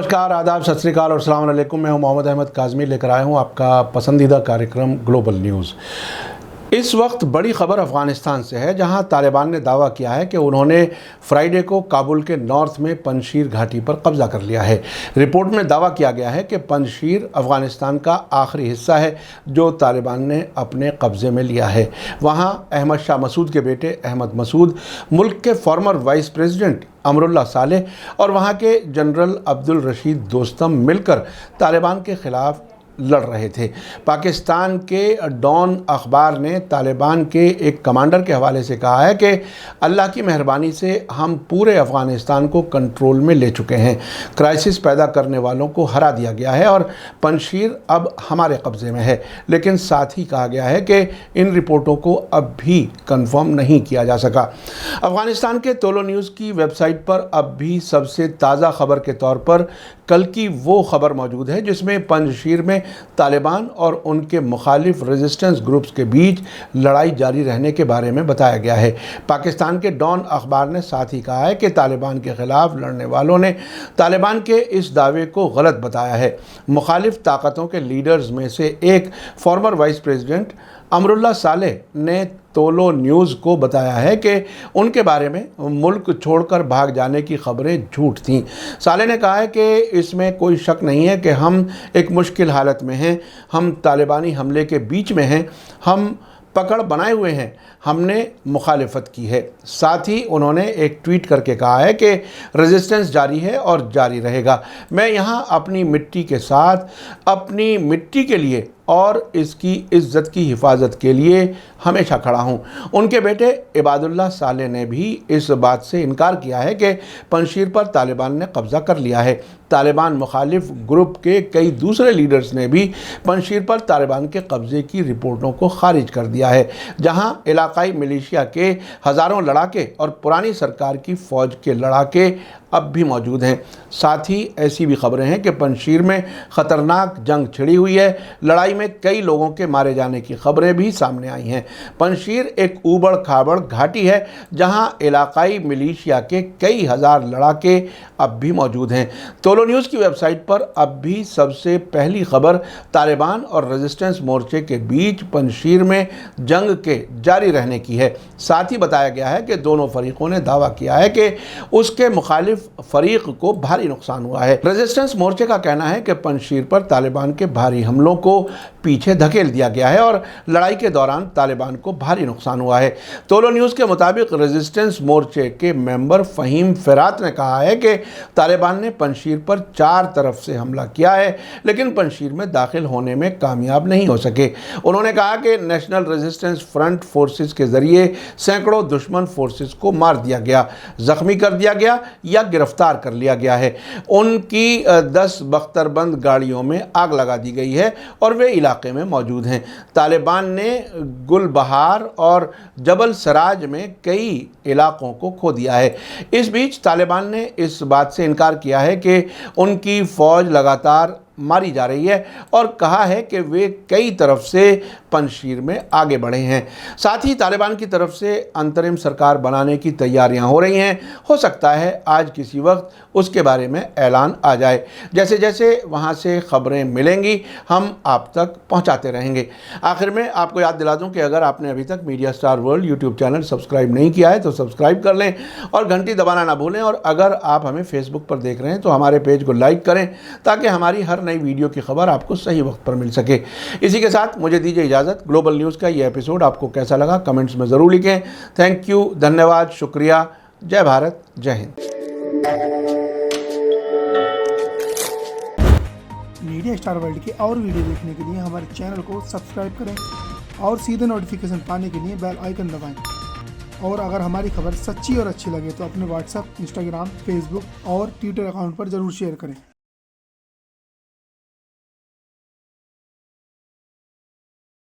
नमस्कार, आदाब, सत श्री अकाल और अस्सलाम वालेकुम। मैं हूं मोहम्मद अहमद काज़मी, लेकर आया हूं आपका पसंदीदा कार्यक्रम ग्लोबल न्यूज़। इस वक्त बड़ी खबर अफ़गानिस्तान से है, जहां तालिबान ने दावा किया है कि उन्होंने फ्राइडे को काबुल के नॉर्थ में पंजशीर घाटी पर कब्जा कर लिया है। रिपोर्ट में दावा किया गया है कि पंजशीर अफ़गानिस्तान का आखिरी हिस्सा है जो तालिबान ने अपने कब्ज़े में लिया है। वहां अहमद शाह मसूद के बेटे अहमद मसूद, मुल्क के farmer vice president Amrullah Saleh और वहाँ के जनरल अब्दुल रशीद दोस्तम मिलकर तालिबान के ख़िलाफ़ लड़ रहे थे। पाकिस्तान के डॉन अखबार ने तालिबान के एक कमांडर के हवाले से कहा है कि अल्लाह की मेहरबानी से हम पूरे अफ़गानिस्तान को कंट्रोल में ले चुके हैं। क्राइसिस पैदा करने वालों को हरा दिया गया है और पंजशीर अब हमारे कब्ज़े में है। लेकिन साथ ही कहा गया है कि इन रिपोर्टों को अब भी कंफर्म नहीं किया जा सका। अफ़गानिस्तान के तोलो न्यूज़ की वेबसाइट पर अब भी सबसे ताज़ा खबर के तौर पर कल की वो खबर मौजूद है जिसमें पंजशीर में तालिबान और उनके मुखालिफ रेजिस्टेंस ग्रुप्स के बीच लड़ाई जारी रहने के बारे में बताया गया है। पाकिस्तान के डॉन अखबार ने साथ ही कहा है कि तालिबान के ख़िलाफ़ लड़ने वालों ने तालिबान के इस दावे को गलत बताया है। मुखालिफ ताकतों के लीडर्स में से एक farmer vice president Amrullah Saleh ने तोलो न्यूज़ को बताया है कि उनके बारे में मुल्क छोड़कर भाग जाने की खबरें झूठ थीं। सालेह ने कहा है कि इसमें कोई शक नहीं है कि हम एक मुश्किल हालत में हैं, हम तालिबानी हमले के बीच में हैं, हम पकड़ बनाए हुए हैं, हमने मुखालिफत की है। साथ ही उन्होंने एक ट्वीट करके कहा है कि रेजिस्टेंस जारी है और जारी रहेगा। मैं यहाँ अपनी मिट्टी के साथ, अपनी मिट्टी के लिए और इसकी इज़्ज़त की हिफाजत के लिए हमेशा खड़ा हूँ। उनके बेटे इबादुल्लाह सालेह ने भी इस बात से इनकार किया है कि पंजशीर पर तालिबान ने कब्ज़ा कर लिया है। तालिबान मुखालिफ ग्रुप के कई दूसरे लीडर्स ने भी पंजशीर पर तालिबान के कब्ज़े की रिपोर्टों को खारिज कर दिया है, जहाँ इलाकाई मिलिशिया के हज़ारों लड़ाके और पुरानी सरकार की फ़ौज के लड़ाके अब भी मौजूद हैं। साथ ही ऐसी भी खबरें हैं कि पंजशीर में ख़तरनाक जंग छिड़ी हुई है। लड़ाई में कई लोगों के मारे जाने की खबरें भी सामने आई हैं। पंजशीर एक ऊबड़ खाबड़ घाटी है जहां इलाकाई मिलिशिया के कई हज़ार लड़ाके अब भी मौजूद हैं। तोलो न्यूज़ की वेबसाइट पर अब भी सबसे पहली खबर तालिबान और रेजिस्टेंस मोर्चे के बीच पंजशीर में जंग के जारी रहने की है। साथ ही बताया गया है कि दोनों फरीकों ने दावा किया है कि उसके मुखालिफ फरीक को भारी नुकसान हुआ है। रेजिस्टेंस मोर्चे का कहना है कि पंजशीर पर तालिबान के भारी हमलों को पीछे धकेल दिया गया है और लड़ाई के दौरान तालिबान को भारी नुकसान हुआ है। तोलो न्यूज़ के मुताबिक रेजिस्टेंस मोर्चे के मेंबर फ़हीम फ़िरात ने कहा है कि तालिबान ने पंजशीर पर 4 तरफ से हमला किया है, लेकिन पंजशीर में दाखिल होने में कामयाब नहीं हो सके। उन्होंने कहा कि नेशनल रेजिस्टेंस फ्रंट फोर्सेस के ज़रिए सैकड़ों दुश्मन फोर्सेस को मार दिया गया, ज़ख्मी कर दिया गया या गिरफ्तार कर लिया गया है। उनकी 10 बख्तरबंद गाड़ियों में आग लगा दी गई है और वे इलाके में मौजूद हैं। तालिबान ने गुलबहार और जबल सराज में कई इलाकों को खो दिया है। इस बीच तालिबान ने इस बात से इनकार किया है कि उनकी फ़ौज लगातार मारी जा रही है और कहा है कि वे कई तरफ से पंजशीर में आगे बढ़े हैं। साथ ही तालिबान की तरफ से अंतरिम सरकार बनाने की तैयारियां हो रही हैं। हो सकता है आज किसी वक्त उसके बारे में ऐलान आ जाए। जैसे जैसे वहां से खबरें मिलेंगी हम आप तक पहुंचाते रहेंगे। आखिर में आपको याद दिला दूं कि अगर आपने अभी तक media star world YouTube channel subscribe नहीं किया है तो सब्सक्राइब कर लें और घंटी दबाना ना भूलें। और अगर आप हमें फेसबुक पर देख रहे हैं तो हमारे पेज को लाइक करें ताकि हमारी हर नई वीडियो की खबर आपको सही वक्त पर मिल सके। इसी के साथ मुझे दीजिए इजाज़त। ग्लोबल न्यूज़ का ये एपिसोड आपको कैसा लगा कमेंट्स में ज़रूर लिखें। थैंक यू, धन्यवाद, शुक्रिया। जय भारत, जय हिंद। मीडिया स्टार वर्ल्ड के और वीडियो देखने के लिए हमारे चैनल को सब्सक्राइब करें और सीधे नोटिफिकेशन पाने के लिए बेल आइकन दबाएं। और अगर हमारी खबर सच्ची और अच्छी लगे तो अपने व्हाट्सएप, इंस्टाग्राम, फेसबुक और ट्विटर अकाउंट पर ज़रूर शेयर करें।